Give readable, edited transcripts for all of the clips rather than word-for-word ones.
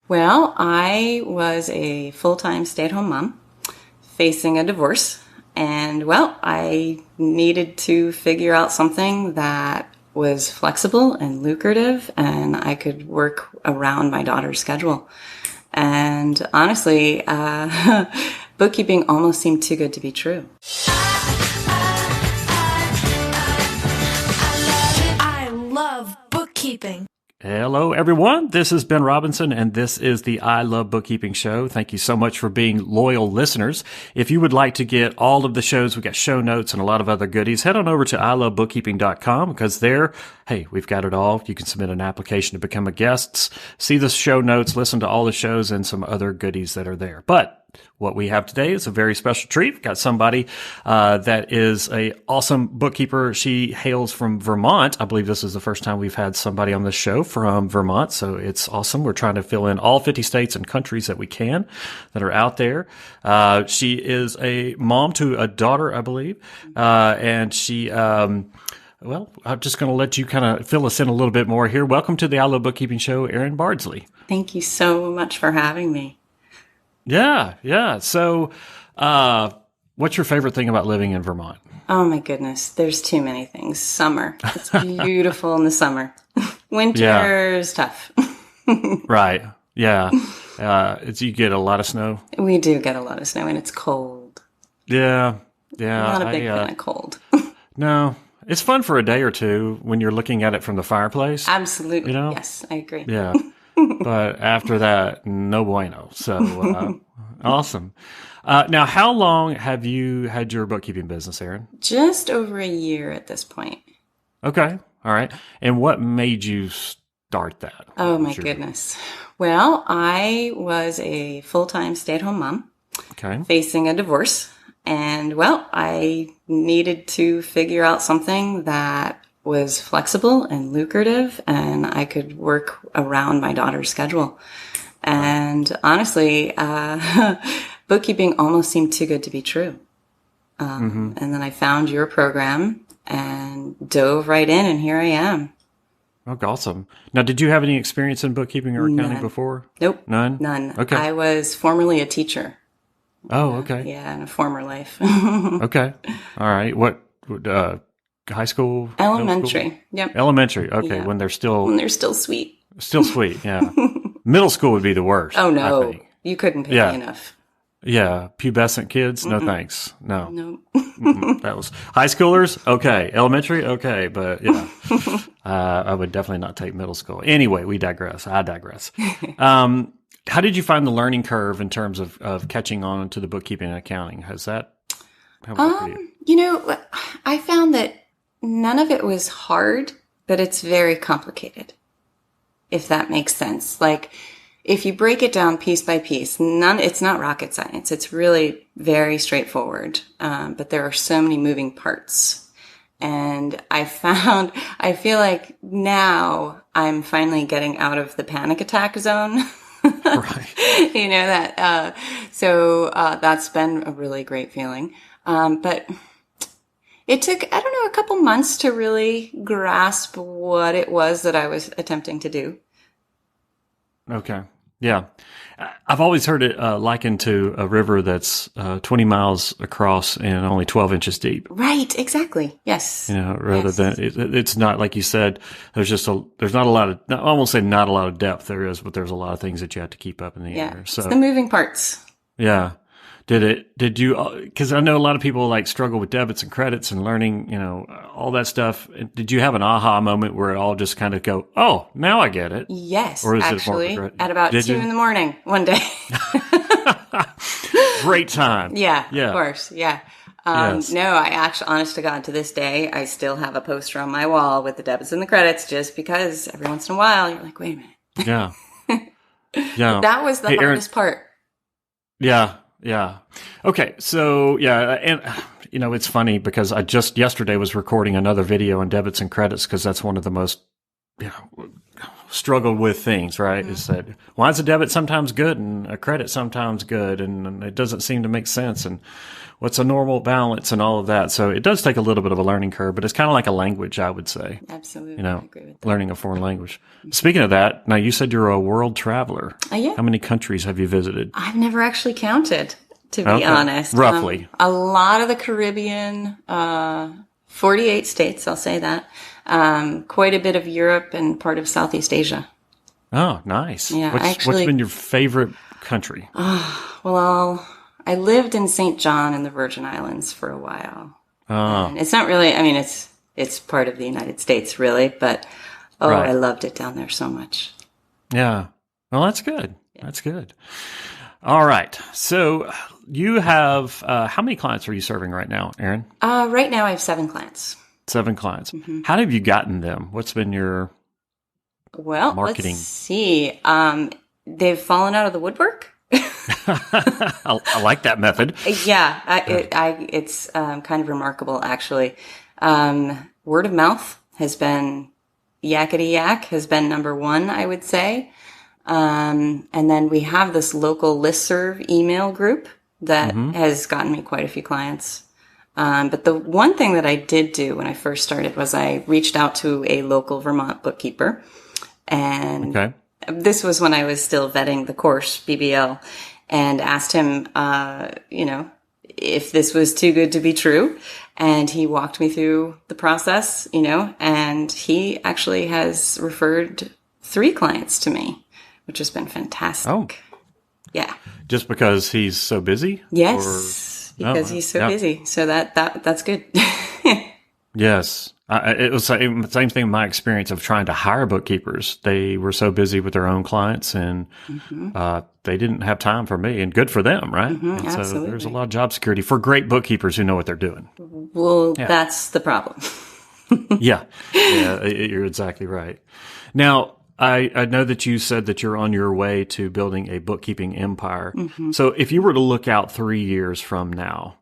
Well, I was a full-time stay-at-home mom facing a divorce. And, well, I needed to figure out something that was flexible and lucrative, and I could work around my daughter's schedule. And honestly, bookkeeping almost seemed too good to be true. I love bookkeeping. Hello, everyone. This is Ben Robinson, and this is the I Love Bookkeeping show. Thank you so much for being loyal listeners. If you would like to get all of the shows, we got show notes and a lot of other goodies, head on over to ilovebookkeeping.com because there, hey, we've got it all. You can submit an application to become a guest, see the show notes, listen to all the shows, and some other goodies that are there. But what we have today is a very special treat. We've got somebody that is a awesome bookkeeper. She hails from Vermont. I believe this is the first time we've had somebody on this show from Vermont, so it's awesome. We're trying to fill in all 50 states and countries that we can that are out there. She is a mom to a daughter, I believe, and she well, I'm just going to let you kind of fill us in a little bit more here. Welcome to the I Love Bookkeeping show, Erin Bardsley. Thank you so much for having me. Yeah. So, what's your favorite thing about living in Vermont? Oh my goodness, there's too many things. Summer. It's beautiful in the summer. Winter's tough. Right. Yeah. You get a lot of snow. We do get a lot of snow and it's cold. Yeah. I'm not a big fan of cold. No. It's fun for a day or two when you're looking at it from the fireplace. Absolutely. You know? Yes, I agree. Yeah. But after that, no bueno. So, awesome. Now, how long have you had your bookkeeping business, Erin? Just over a year at this point. Okay. All right. And what made you start that? Oh, my goodness. Well, I was a full-time stay-at-home mom facing a divorce. And, well, I needed to figure out something that was flexible and lucrative, and I could work around my daughter's schedule. And honestly, bookkeeping almost seemed too good to be true. And then I found your program and dove right in, and here I am. Oh, awesome. Now, did you have any experience in bookkeeping or accounting before? Nope. None? Okay. I was formerly a teacher. Oh, okay. Yeah, in a former life. Okay. All right. What, high school? Elementary. School? Yep. Elementary. Okay. Yeah. When they're still sweet. Still sweet. Yeah. Middle school would be the worst. Oh, no. You couldn't pay me enough. Yeah. Pubescent kids. No, thanks. No. Nope. That was high schoolers. Okay. Elementary. Okay. But yeah, I would definitely not take middle school. Anyway, we digress. I digress. How did you find the learning curve in terms of catching on to the bookkeeping and accounting? How was that for you? You know, I found that none of it was hard, but it's very complicated, if that makes sense. Like, if you break it down piece by piece, it's not rocket science. It's really very straightforward. But there are so many moving parts. And I feel like now I'm finally getting out of the panic attack zone. Right. You know that, so that's been a really great feeling. But it took, a couple months to really grasp what it was that I was attempting to do. Okay. Yeah. I've always heard it likened to a river that's 20 miles across and only 12 inches deep. Right. Exactly. Yes. Rather than it's not like you said. There's not a lot of. I won't say not a lot of depth. There is, but there's a lot of things that you have to keep up in the air. So it's the moving parts. Yeah. Did you, because I know a lot of people like struggle with debits and credits and learning, all that stuff. Did you have an aha moment where it all just kind of go, oh, now I get it? Yes, or is actually, it more at about 2 in the morning one day. Great time. Yeah, of course. Yeah. Yes. No, I actually, honest to God, to this day, I still have a poster on my wall with the debits and the credits just because every once in a while you're like, wait a minute. Yeah. Yeah. That was the hardest part. Yeah. Yeah. Okay. So and it's funny because I just yesterday was recording another video on debits and credits because that's one of the most struggled with things, right? Is that why is a debit sometimes good and a credit sometimes good, and it doesn't seem to make sense, and what's a normal balance and all of that. So it does take a little bit of a learning curve, but it's kind of like a language, I would say. Absolutely. You know, I agree with that. learning a foreign language. Speaking of that, now you said you're a world traveler. Yeah. How many countries have you visited? I've never actually counted, to be honest. Roughly. A lot of the Caribbean, 48 states, I'll say that. Quite a bit of Europe and part of Southeast Asia. Oh, nice. Yeah, What's been your favorite country? Well, I lived in St. John in the Virgin Islands for a while. And it's not really, I mean, it's part of the United States, really, but Right. I loved it down there so much. Yeah. Well, that's good. That's good. All right. So you have, how many clients are you serving right now, Erin? Right now I have 7 clients. 7 clients. How have you gotten them? What's been your Well, marketing? let's see. They've fallen out of the woodwork. I like that method. Yeah, it's kind of remarkable, actually. Word of mouth has been yakety yak, has been number 1, I would say. And then we have this local listserv email group that has gotten me quite a few clients. But the one thing that I did do when I first started was I reached out to a local Vermont bookkeeper. And this was when I was still vetting the course, BBL, and asked him, if this was too good to be true. And he walked me through the process, and he actually has referred 3 clients to me, which has been fantastic. Oh. Yeah. Just because he's so busy? Yes. Because he's so busy. So that's good. Yes. It was the same thing in my experience of trying to hire bookkeepers. They were so busy with their own clients, and they didn't have time for me, and good for them, right? And so absolutely. there's a lot of job security for great bookkeepers who know what they're doing. Well, that's the problem. Yeah, you're exactly right. Now, I know that you said that you're on your way to building a bookkeeping empire. So if you were to look out 3 years from now,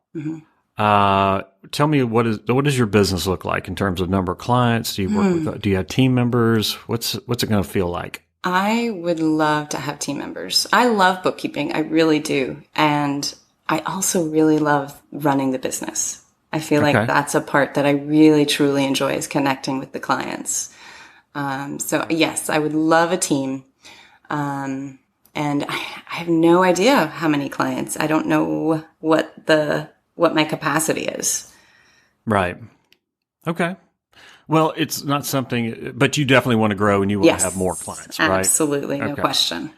tell me what does your business look like in terms of number of clients? Do you work with? Do you have team members? What's it going to feel like? I would love to have team members. I love bookkeeping. I really do. And I also really love running the business. I feel like that's a part that I really, truly enjoy, is connecting with the clients. So yes, I would love a team. And I have no idea how many clients. I don't know what my capacity is. Right. Okay. Well, it's not something, but you definitely want to grow and you want to have more clients, right? Absolutely. No question.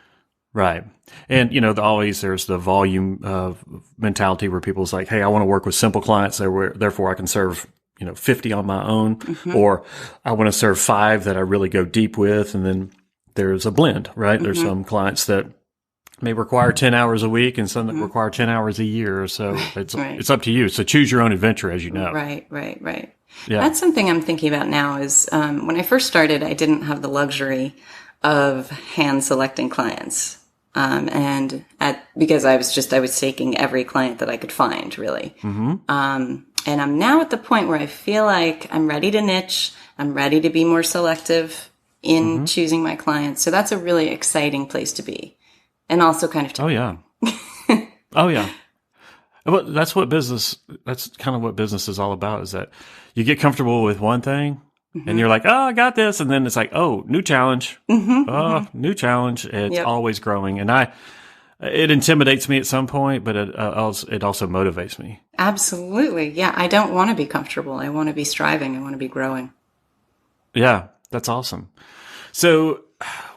Right. And, always there's the volume of mentality where people's like, hey, I want to work with simple clients. Therefore I can serve, 50 on my own, or I want to serve 5 that I really go deep with. And then there's a blend, right? There's some clients that may require 10 hours a week and some that require 10 hours a year. So it's up to you. So choose your own adventure, as you know. Right. Yeah. That's something I'm thinking about now is, when I first started, I didn't have the luxury of hand selecting clients. Because I was taking every client that I could find, really. And I'm now at the point where I feel like I'm ready to niche. I'm ready to be more selective in choosing my clients. So that's a really exciting place to be. And also kind of Oh yeah. Well, that's kind of what business is all about, is that you get comfortable with one thing and you're like, oh, I got this. And then it's like, oh, new challenge. New challenge. It's always growing. And it intimidates me at some point, but it also motivates me. Absolutely. Yeah. I don't want to be comfortable. I want to be striving. I want to be growing. Yeah. That's awesome. So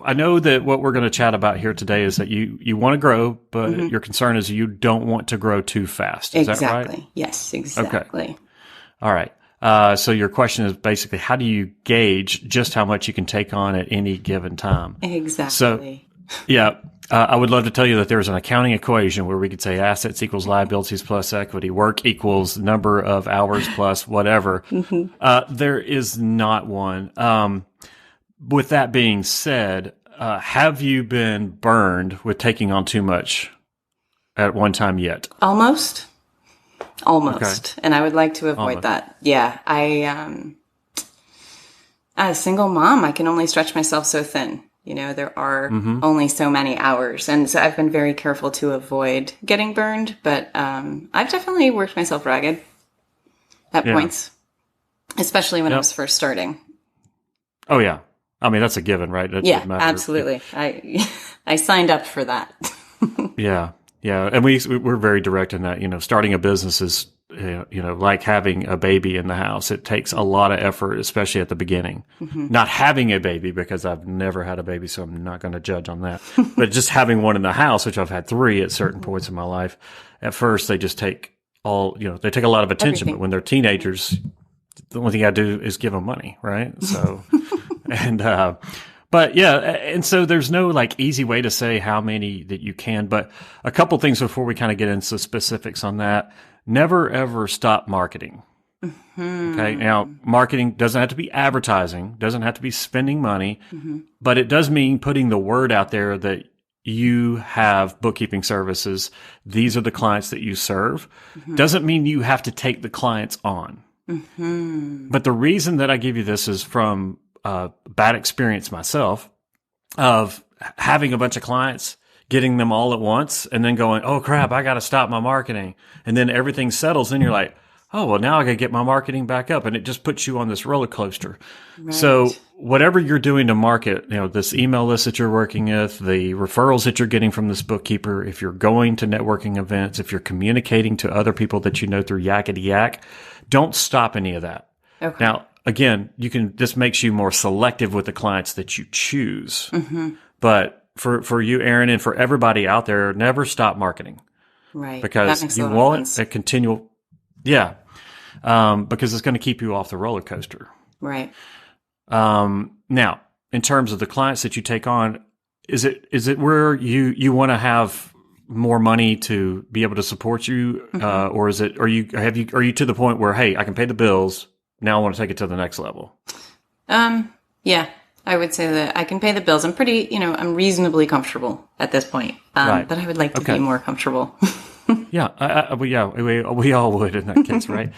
I know that what we're going to chat about here today is that you want to grow, but your concern is you don't want to grow too fast. Is that right? Yes, exactly. Okay. All right. So your question is basically, how do you gauge just how much you can take on at any given time? Exactly. So, I would love to tell you that there's an accounting equation where we could say assets equals liabilities plus equity, work equals number of hours plus whatever. There is not one. With that being said, have you been burned with taking on too much at one time yet? Almost. Okay. And I would like to avoid that. Yeah. As a single mom, I can only stretch myself so thin. There are only so many hours. And so I've been very careful to avoid getting burned, but I've definitely worked myself ragged at points, especially when I was first starting. Oh, yeah. I mean, that's a given, right? Yeah, absolutely. I signed up for that. Yeah. Yeah. And we're very direct in that, starting a business is, like having a baby in the house. It takes a lot of effort, especially at the beginning. Not having a baby, because I've never had a baby, so I'm not going to judge on that. But just having one in the house, which I've had 3 at certain points in my life, at first they just take they take a lot of attention. Everything. But when they're teenagers, the only thing I do is give them money, right? So, but yeah, and so there's no like easy way to say how many that you can, but a couple things before we kind of get into specifics on that. Never ever stop marketing. Okay. Now, marketing doesn't have to be advertising, doesn't have to be spending money, but it does mean putting the word out there that you have bookkeeping services. These are the clients that you serve. Doesn't mean you have to take the clients on. But the reason that I give you this is from bad experience myself of having a bunch of clients, getting them all at once, and then going, oh crap, I got to stop my marketing. And then everything settles. And you're like, oh, well, now I got to get my marketing back up. And it just puts you on this roller coaster. Right. So whatever you're doing to market, this email list that you're working with, the referrals that you're getting from this bookkeeper, if you're going to networking events, if you're communicating to other people that you know through Yakety Yak, don't stop any of that. Okay. Now, again, this makes you more selective with the clients that you choose. But for you, Erin, and for everybody out there, never stop marketing. Right. Because you want a continual, because it's going to keep you off the roller coaster. Right. Now, in terms of the clients that you take on, is it where you want to have more money to be able to support you, or are you to the point where, hey, I can pay the bills, now I want to take it to the next level? Yeah. I would say that I can pay the bills. I'm pretty, I'm reasonably comfortable at this point. Right. But I would like to be more comfortable. Yeah. We all would in that case, right?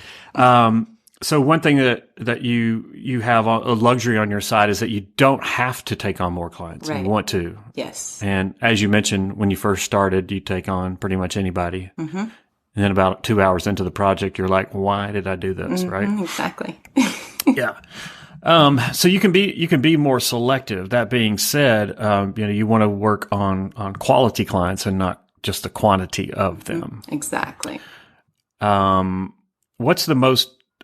So one thing that you have a luxury on your side is that you don't have to take on more clients. Right. You want to. Yes. And as you mentioned, when you first started, you take on pretty much anybody. And then about 2 hours into the project, you're like, why did I do this? Right. Exactly. Yeah. So you can be more selective. That being said, you want to work on quality clients and not just the quantity of them. Exactly. What's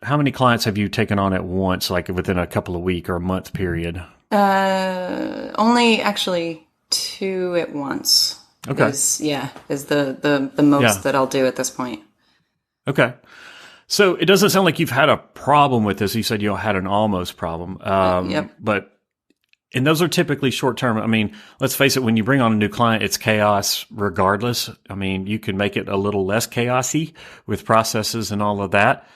how many clients have you taken on at once, like within a couple of week or a month period? Only actually 2 at once. Okay. Is the most that I'll do at this point. Okay. So it doesn't sound like you've had a problem with this. You said you had an almost problem. Yep. But, and those are typically short term. I mean, let's face it, when you bring on a new client, it's chaos regardless. I mean, you can make it a little less chaosy with processes and all of that,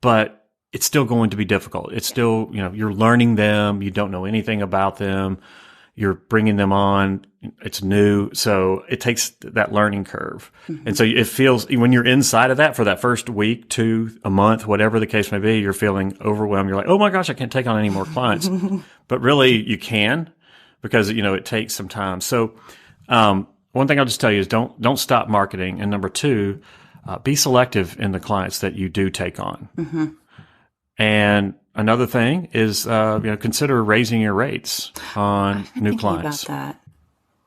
but it's still going to be difficult. It's still, you're learning them. You don't know anything about them. You're bringing them on. It's new. So it takes that learning curve. And so it feels, when you're inside of that for that first week, 2, a month, whatever the case may be, you're feeling overwhelmed. You're like, oh my gosh, I can't take on any more clients. But really you can, because, it takes some time. So, one thing I'll just tell you is don't stop marketing. And number 2, be selective in the clients that you do take on. And another thing is, consider raising your rates on new clients. About that.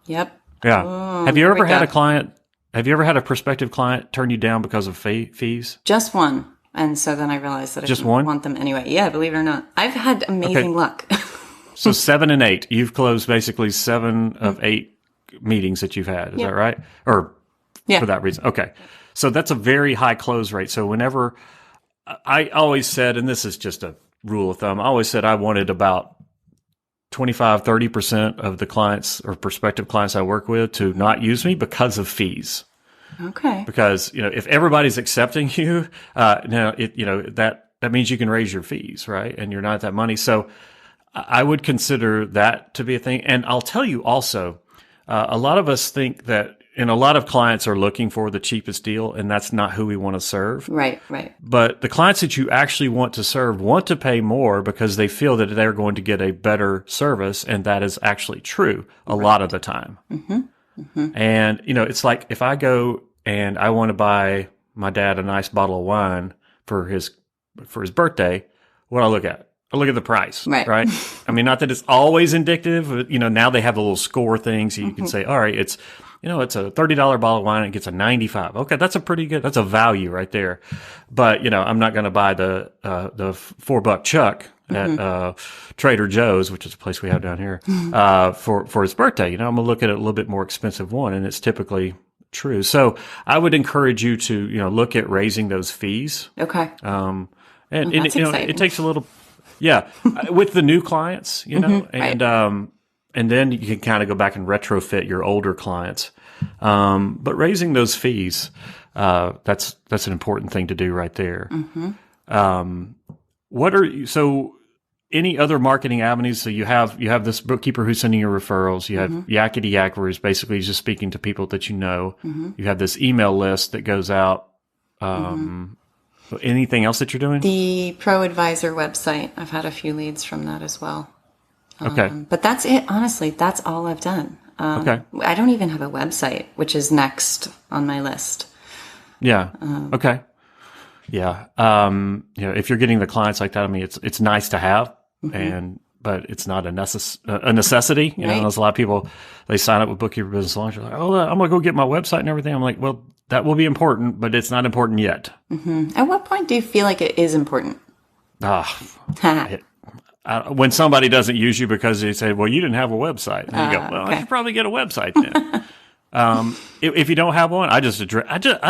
Yep. Yeah. Oh, have you ever had a prospective client turn you down because of fees? Just one. And so then I realized that I didn't want them anyway. Yeah, believe it or not. I've had amazing luck. So 7 and 8. You've closed basically 7 of 8 meetings that you've had. Is that right? Or for that reason. Okay. So that's a very high close rate. So whenever I always said, and this is just a rule of thumb, I always said I wanted about 25-30% of the clients or prospective clients I work with to not use me because of fees. Okay. Because, if everybody's accepting you, that means you can raise your fees, right? And you're not at that money. So I would consider that to be a thing. And I'll tell you also, a lot of us think that and a lot of clients are looking for the cheapest deal, and that's not who we want to serve. Right, right. But the clients that you actually want to serve want to pay more because they feel that they're going to get a better service, and that is actually true a lot of the time. And, it's like if I go and I want to buy my dad a nice bottle of wine for his birthday, what do I look at? I look at the price, right? I mean, not that it's always indicative, but, now they have the little score thing, so you can say, all right, it's a $30 bottle of wine and it gets a 95. Okay, that's that's a value right there. But, I'm not going to buy the $4 chuck at Trader Joe's, which is a place we have down here, for his birthday. I'm going to look at a little bit more expensive one, and it's typically true. So I would encourage you to, look at raising those fees. Okay. And exciting. it takes a little, with the new clients, and then you can kind of go back and retrofit your older clients. But raising those fees, that's an important thing to do right there. Any other marketing avenues? So you have this bookkeeper who's sending you referrals. You have Yakety Yak, where he's basically just speaking to people that you know. You have this email list that goes out. Anything else that you're doing? The Pro Advisor website. I've had a few leads from that as well. Okay. But that's it. Honestly, that's all I've done. Okay. I don't even have a website, which is next on my list. Yeah. Okay. Yeah. If you're getting the clients like that, I mean, it's nice to have, but it's not a necessity. There's a lot of people, they sign up with Bookkeeper Business Launch. They're like, oh, I'm going to go get my website and everything. I'm like, well, that will be important, but it's not important yet. At what point do you feel like it is important? When somebody doesn't use you because they say, well, you didn't have a website. And you go, well, okay. I should probably get a website then. If you don't have one, I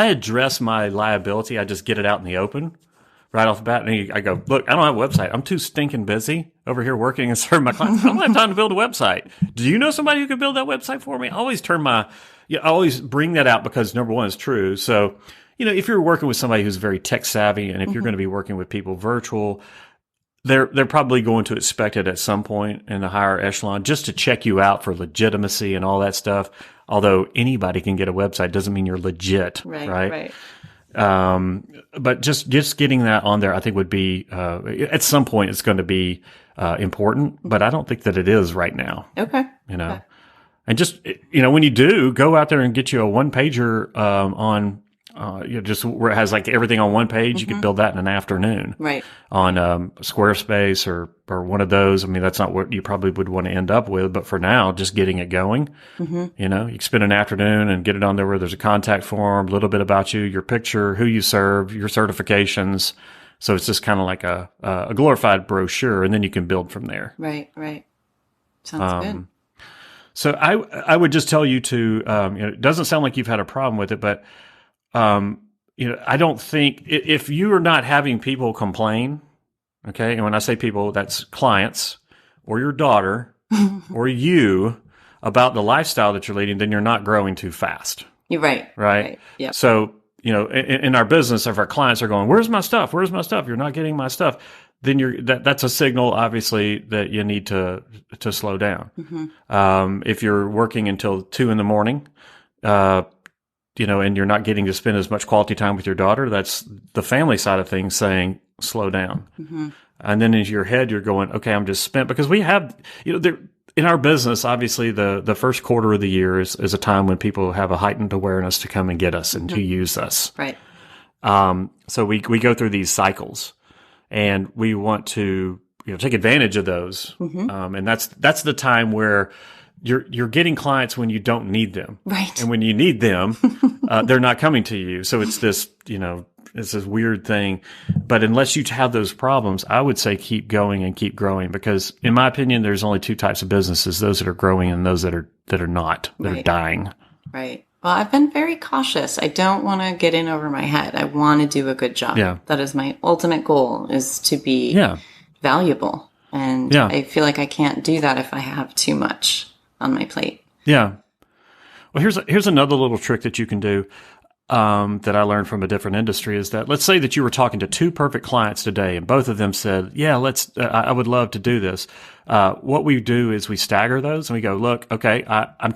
address my liability. I just get it out in the open right off the bat. And I go, look, I don't have a website. I'm too stinking busy over here working and serving my clients. I don't have time to build a website. Do you know somebody who can build that website for me? I always bring that out because number one is true. So, if you're working with somebody who's very tech savvy, and if you're going to be working with people virtual, they're probably going to expect it at some point in the higher echelon just to check you out for legitimacy and all that stuff. Although anybody can get a website doesn't mean you're legit, right? But just getting that on there, I think would be, at some point it's going to be, important, but I don't think that it is right now. Okay. Okay. And just, when you do, go out there and get you a one pager, on, just where it has like everything on one page. You could build that in an afternoon. Right. On, Squarespace or one of those. I mean, that's not what you probably would want to end up with, but for now, just getting it going, you can spend an afternoon and get it on there where there's a contact form, a little bit about you, your picture, who you serve, your certifications. So it's just kind of like a glorified brochure, and then you can build from there. Right. Sounds good. So I would just tell you to, it doesn't sound like you've had a problem with it, but, I don't think if you are not having people complain, okay, and when I say people, that's clients or your daughter or you about the lifestyle that you're leading, then you're not growing too fast. You're right. Right. Yeah. So, in our business, if our clients are going, where's my stuff? Where's my stuff? You're not getting my stuff. Then that's a signal, obviously, that you need to slow down. If you're working until 2 a.m, and you're not getting to spend as much quality time with your daughter, that's the family side of things saying, slow down. And then in your head, you're going, okay, I'm just spent, because we have, in our business, obviously the first quarter of the year is a time when people have a heightened awareness to come and get us and to use us. Right. So we go through these cycles, and we want to, take advantage of those. And that's the time where you're getting clients when you don't need them. Right. And when you need them, they're not coming to you. So it's this, it's this weird thing. But unless you have those problems, I would say keep going and keep growing, because in my opinion, there's only two types of businesses, those that are growing and those that are not, that are dying. Right. Well, I've been very cautious. I don't want to get in over my head. I want to do a good job. Yeah. That is my ultimate goal, is to be valuable. And I feel like I can't do that if I have too much on my plate. Yeah. Well, here's another little trick that you can do. that I learned from a different industry is that let's say that you were talking to two perfect clients today and both of them said, yeah, I would love to do this. What we do is we stagger those and we go, look, okay, I'm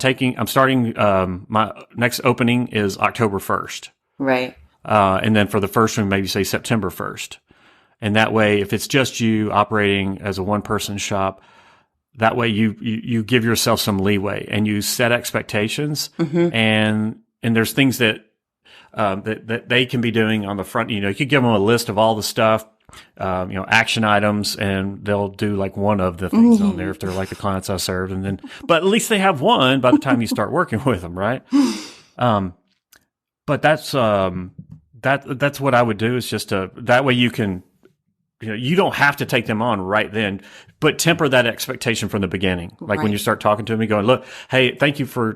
starting, my next opening is October 1st. Right. And then for the first one, maybe say September 1st. And that way, if it's just you operating as a one person shop, that way you give yourself some leeway and you set expectations and there's things that they can be doing on the front. You could give them a list of all the stuff, action items, and they'll do like one of the things on there if they're like the clients I served. But at least they have one by the time you start working with them, right? But that's what I would do is just that way you can, you don't have to take them on right then, but temper that expectation from the beginning. Like when you start talking to me going, look, hey, thank you for,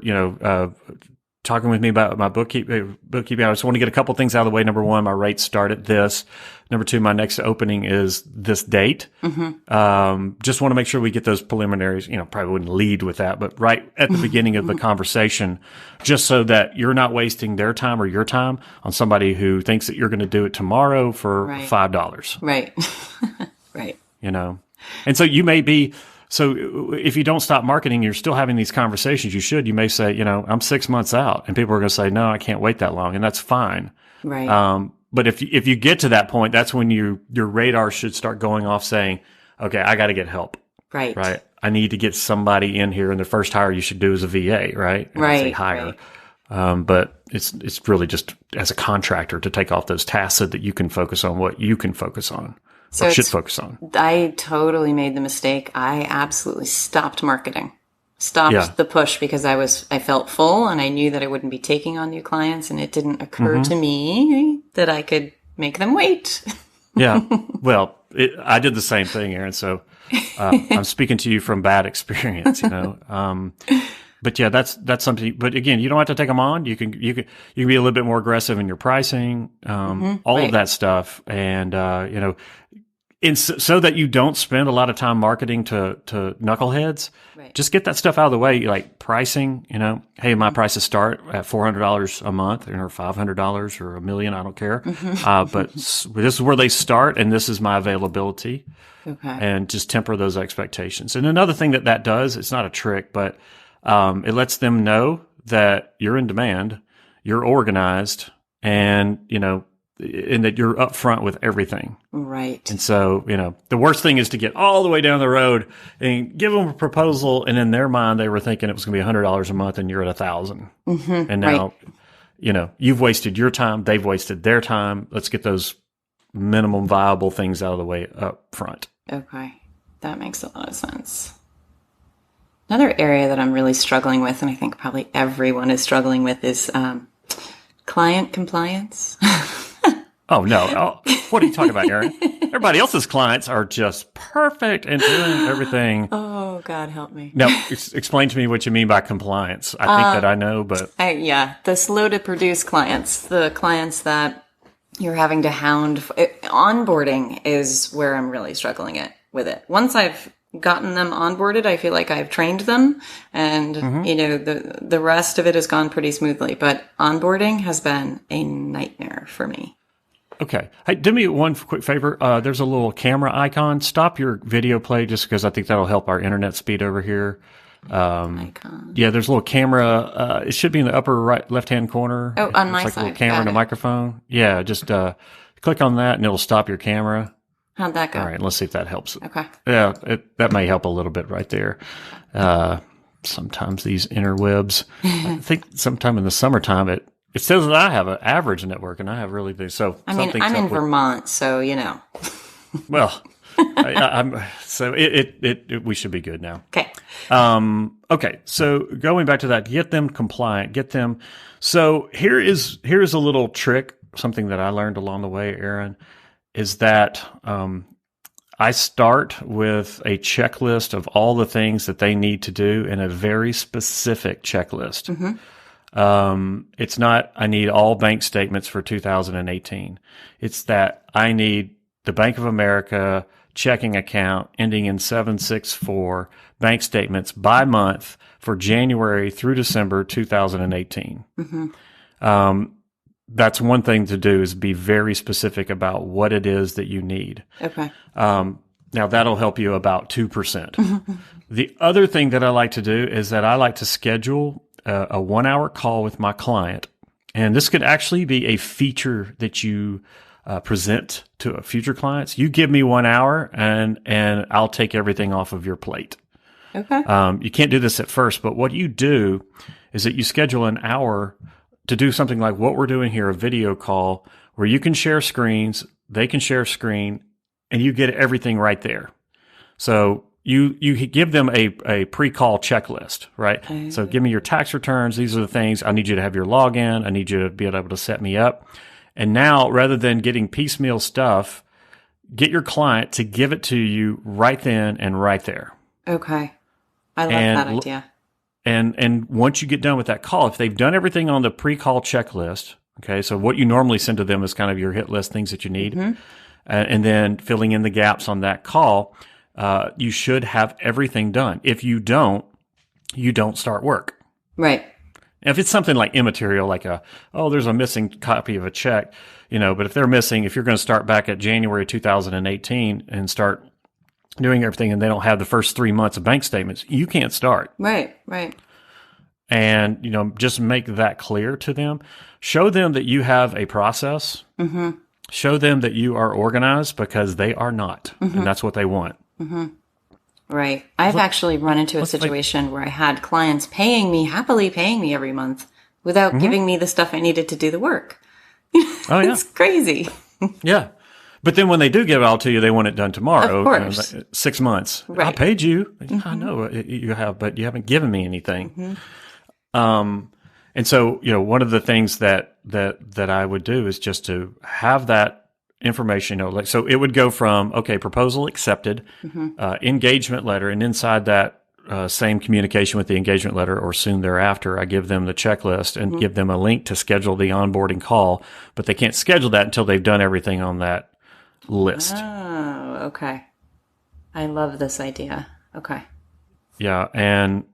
talking with me about my bookkeeping. I just want to get a couple things out of the way. Number one, my rates start at this. Number two, my next opening is this date. Just want to make sure we get those preliminaries. Probably wouldn't lead with that, but right at the beginning of the conversation, just so that you're not wasting their time or your time on somebody who thinks that you're going to do it tomorrow for $5. Right. Right. And so you may be, so if you don't stop marketing, you're still having these conversations. You may say, I'm 6 months out, and people are going to say, no, I can't wait that long. And that's fine. Right. But if you get to that point, that's when your radar should start going off saying, okay, I got to get help. Right. Right. I need to get somebody in here. And the first hire you should do is a VA, right? And I say hire. Right. But it's really just as a contractor to take off those tasks so that you can focus on what you can focus on. So should focus on. I totally made the mistake. I absolutely stopped marketing, stopped the push because I felt full and I knew that I wouldn't be taking on new clients, and it didn't occur to me that I could make them wait. Yeah. Well, I did the same thing, Erin. So I'm speaking to you from bad experience, But yeah, that's something. But again, you don't have to take them on. You can be a little bit more aggressive in your pricing, all of that stuff, and so that you don't spend a lot of time marketing to knuckleheads. Right. Just get that stuff out of the way, like pricing. Hey, my prices start at $400 a month, or $500 or $1 million. I don't care. But this is where they start, and this is my availability. Okay. And just temper those expectations. And another thing that does, it's not a trick, but it lets them know that you're in demand, you're organized, and and that you're upfront with everything. Right. And so, the worst thing is to get all the way down the road and give them a proposal, and in their mind they were thinking it was going to be $100 a month, and you're at $1,000. And now, you've wasted your time, they've wasted their time. Let's get those minimum viable things out of the way up front. Okay, that makes a lot of sense. Another area that I'm really struggling with, and I think probably everyone is struggling with, is client compliance. Oh, no. Oh, what are you talking about, Erin? Everybody else's clients are just perfect and doing everything. Oh, God, help me. Now, explain to me what you mean by compliance. I think that I know, but... the slow to produce clients, the clients that you're having to hound. Onboarding is where I'm really struggling with it. Once I've gotten them onboarded, I feel like I've trained them, and the rest of it has gone pretty smoothly. But onboarding has been a nightmare for me. Okay. Hey, do me one quick favor. There's a little camera icon. Stop your video play just because I think that'll help our internet speed over here. Icon. Yeah, there's a little camera. It should be in the upper right left-hand corner. Oh, on my side. It's like a little side. camera and a microphone. Yeah, just click on that and it'll stop your camera. How'd that go? All right, let's see if that helps. Okay. Yeah, that may help a little bit right there. Sometimes these interwebs, I think sometime in the summertime it says that I have an average network, and I have really big. So I'm in Vermont, so Well, so we should be good now. Okay. Okay. So going back to that, get them compliant. Get them. So here's a little trick. Something that I learned along the way, Erin, is that I start with a checklist of all the things that they need to do, and a very specific checklist. Mm-hmm. It's not, I need all bank statements for 2018. It's that I need the Bank of America checking account ending in 764 bank statements by month for January through December 2018. Mm-hmm. that's one thing to do, is be very specific about what it is that you need. Okay. Now that'll help you about 2%. The other thing that I like to do is that I like to schedule a 1-hour call with my client. And this could actually be a feature that you present to future clients. You give me 1 hour and I'll take everything off of your plate. Okay. You can't do this at first, but what you do is that you schedule an hour to do something like what we're doing here, a video call where you can share screens, they can share screen, and you get everything right there. So you give them a pre-call checklist, right? Okay. So give me your tax returns. These are the things I need you to have your login. I need you to be able to set me up. And now, rather than getting piecemeal stuff, get your client to give it to you right then and right there. Okay. I love that idea. And once you get done with that call, if they've done everything on the pre-call checklist, okay, so what you normally send to them is kind of your hit list, things that you need, and then filling in the gaps on that call, you should have everything done. If you don't start work. Right. If it's something like immaterial, like there's a missing copy of a check, but if they're missing, if you're going to start back at January 2018 and start doing everything and they don't have the first 3 months of bank statements, you can't start. Right, right. And, just make that clear to them. Show them that you have a process. Mm-hmm. Show them that you are organized, because they are not. Mm-hmm. And that's what they want. Mm-hmm. Right. I've actually run into a situation where I had clients happily paying me every month without giving me the stuff I needed to do the work. Oh, yeah. It's crazy. Yeah. But then when they do give it all to you, they want it done tomorrow. Of course. 6 months. Right. I paid you. Mm-hmm. I know you have, but you haven't given me anything. Mm-hmm. And so, one of the things that I would do is just to have that information, so it would go from, proposal accepted, engagement letter, and inside that same communication with the engagement letter or soon thereafter, I give them the checklist and give them a link to schedule the onboarding call, but they can't schedule that until they've done everything on that list. Oh, okay. I love this idea. Okay. Yeah. And,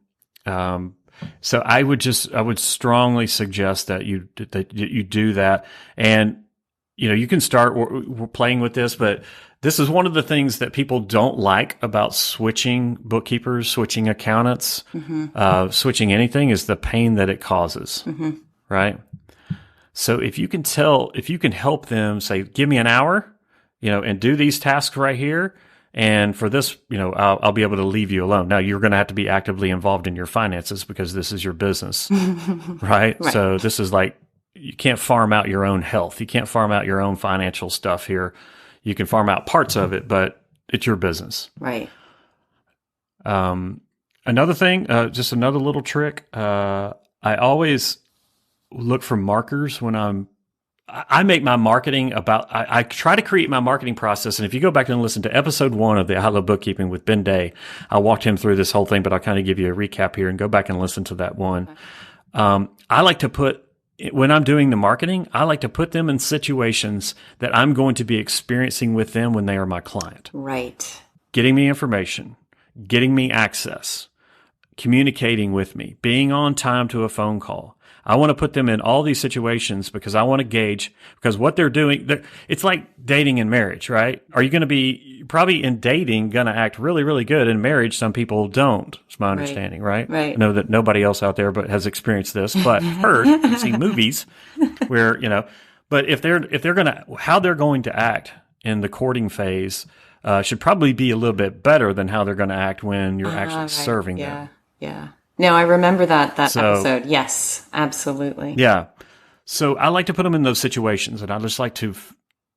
so I would strongly suggest that you do that. And, you can start playing with this, but this is one of the things that people don't like about switching bookkeepers, switching accountants, switching anything, is the pain that it causes, right? So if you can help them say, give me an hour, and do these tasks right here. And for this, I'll be able to leave you alone. Now, you're going to have to be actively involved in your finances because this is your business, right? So this is like, you can't farm out your own health. You can't farm out your own financial stuff here. You can farm out parts of it, but it's your business. Right. Another thing, just another little trick. I always look for markers when I make my marketing I try to create my marketing process. And if you go back and listen to episode 1 of the I Love Bookkeeping with Ben Day, I walked him through this whole thing, but I'll kind of give you a recap here and go back and listen to that one. I like to when I'm doing the marketing, I like to put them in situations that I'm going to be experiencing with them when they are my client. Right. Getting me information, getting me access, communicating with me, being on time to a phone call. I want to put them in all these situations because I want to gauge, because what they're doing, it's like dating and marriage, right? Are you going to be probably in dating going to act really, really good? In marriage, some people don't. It's my understanding, right? Right. I know that nobody else out there but has experienced this, but heard and seen movies where, but if they're going to, how they're going to act in the courting phase should probably be a little bit better than how they're going to act when you're actually serving them. Yeah. No, I remember that episode. Yes, absolutely. Yeah. So I like to put them in those situations, and I just like to,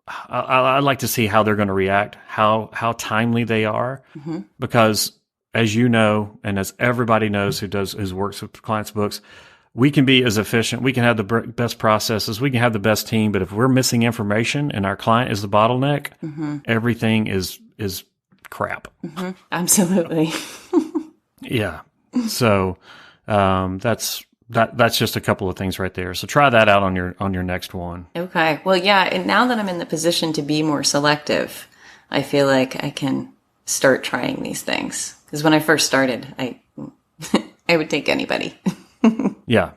I like to see how they're going to react, how timely they are, because as you know, and as everybody knows who works with clients' books, we can be as efficient. We can have the best processes. We can have the best team, but if we're missing information and our client is the bottleneck, everything is crap. Absolutely. Yeah. So that's just a couple of things right there. So try that out on your next one. Okay. Well, yeah. And now that I'm in the position to be more selective, I feel like I can start trying these things. Because when I first started, I would take anybody. Yeah.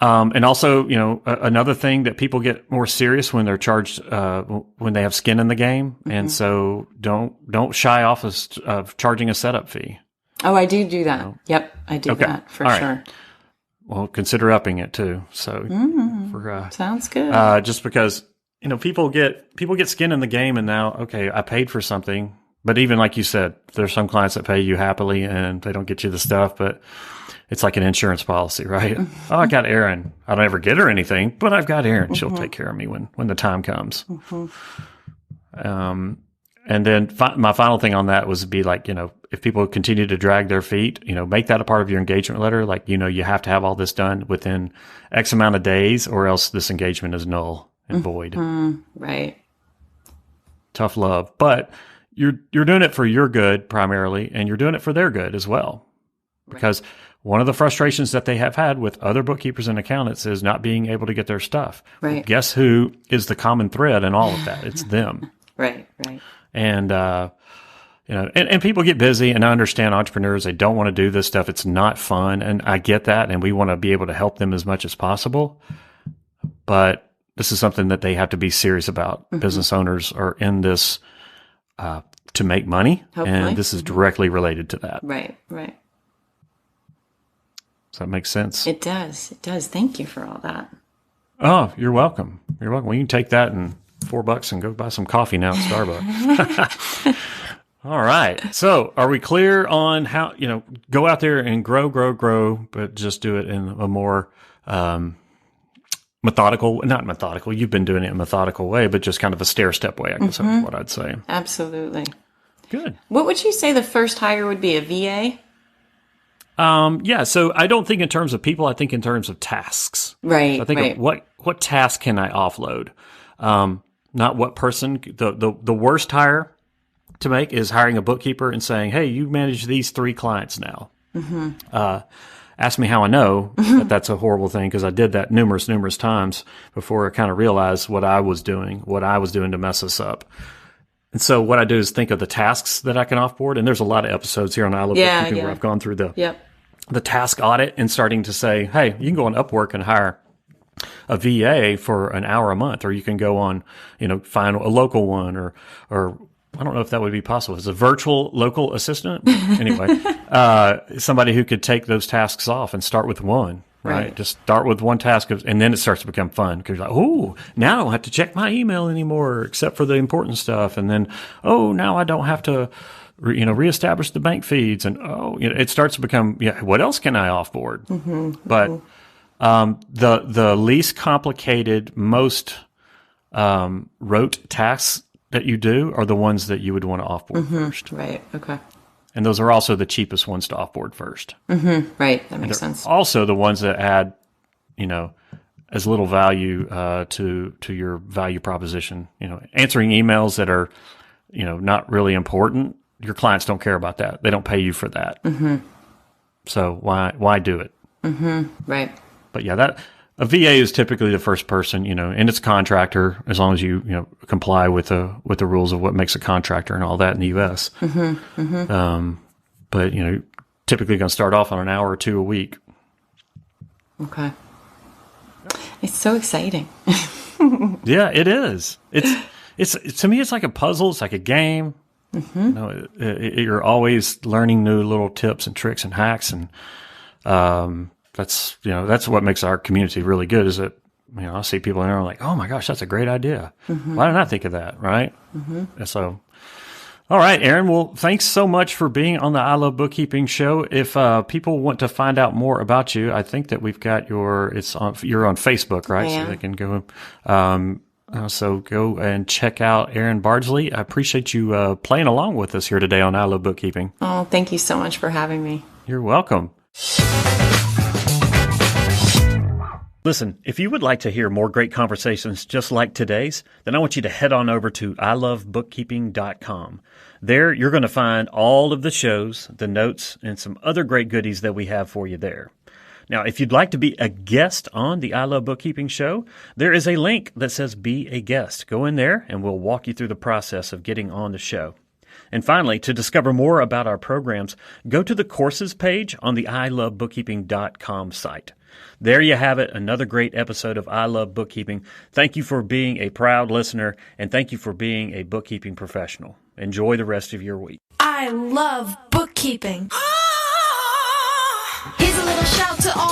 And also, another thing that people get more serious when they're charged, when they have skin in the game. Mm-hmm. And so don't shy off of charging a setup fee. Oh, I do that. Yep. I do that for sure. Right. Well, consider upping it too. So sounds good. Just because, people get skin in the game, and now, okay, I paid for something, but even like you said, there's some clients that pay you happily and they don't get you the stuff, but it's like an insurance policy, right? Oh, I got Erin. I don't ever get her anything, but I've got Erin. She'll take care of me when the time comes. And then my final thing on that was to be like, if people continue to drag their feet, make that a part of your engagement letter. Like, you have to have all this done within X amount of days, or else this engagement is null and void. Right. Tough love. But you're doing it for your good primarily, and you're doing it for their good as well. Because one of the frustrations that they have had with other bookkeepers and accountants is not being able to get their stuff. Right. Well, guess who is the common thread in all of that? It's them. Right. And, and people get busy, and I understand entrepreneurs, they don't want to do this stuff. It's not fun. And I get that. And we want to be able to help them as much as possible. But this is something that they have to be serious about. Business owners are in this, to make money. Hopefully. And this is directly related to that. Right. Does that make sense? It does. Thank you for all that. Oh, you're welcome. Well, you can take that and $4 and go buy some coffee now at Starbucks. All right. So are we clear on how, go out there and grow, but just do it in a more, not methodical. You've been doing it in a methodical way, but just kind of a stair-step way, I guess that's what I'd say. Absolutely. Good. What would you say the first hire would be, a VA? Yeah. So I don't think in terms of people, I think in terms of tasks. Right. So I think of what task can I offload? Not what person. The worst hire to make is hiring a bookkeeper and saying, hey, you manage these 3 clients now. Ask me how I know that that's a horrible thing, because I did that numerous times before I kind of realized what I was doing to mess us up. And so what I do is think of the tasks that I can offboard. And there's a lot of episodes here on I Love Bookkeeping where I've gone through the task audit and starting to say, hey, you can go on Upwork and hire a VA for an hour a month, or you can go on, find a local one, or I don't know if that would be possible. It's a virtual local assistant. Anyway, somebody who could take those tasks off and start with one, right? Just start with one task, and then it starts to become fun, because you're like, oh, now I don't have to check my email anymore except for the important stuff. And then, oh, now I don't have to, reestablish the bank feeds. And, it starts to become, what else can I offboard? But the least complicated, most rote tasks that you do are the ones that you would want to offboard first. Right. Okay. And those are also the cheapest ones to offboard first. Right. That makes sense. Also the ones that add, as little value to your value proposition. Answering emails that are, not really important. Your clients don't care about that. They don't pay you for that. So why do it? Right. But yeah, a VA is typically the first person, and it's a contractor, as long as you comply with the rules of what makes a contractor and all that in the U.S. But typically going to start off on an hour or 2 a week. Okay. It's so exciting. Yeah, it is. It's to me, it's like a puzzle. It's like a game. You're always learning new little tips and tricks and hacks, and that's what makes our community really good. Is that I see people in there like, oh my gosh, that's a great idea. Why didn't I think of that? Right. So, all right, Erin. Well, thanks so much for being on the I Love Bookkeeping show. If people want to find out more about you, I think that we've got you're on Facebook, right? So they can go. So go and check out Erin Bardsley. I appreciate you playing along with us here today on I Love Bookkeeping. Oh, thank you so much for having me. You're welcome. Listen, if you would like to hear more great conversations just like today's, then I want you to head on over to ilovebookkeeping.com. There, you're going to find all of the shows, the notes, and some other great goodies that we have for you there. Now, if you'd like to be a guest on the I Love Bookkeeping show, there is a link that says Be a Guest. Go in there and we'll walk you through the process of getting on the show. And finally, to discover more about our programs, go to the courses page on the ilovebookkeeping.com site. There you have it, another great episode of I Love Bookkeeping. Thank you for being a proud listener, and thank you for being a bookkeeping professional. Enjoy the rest of your week. I love bookkeeping. Here's a little shout to all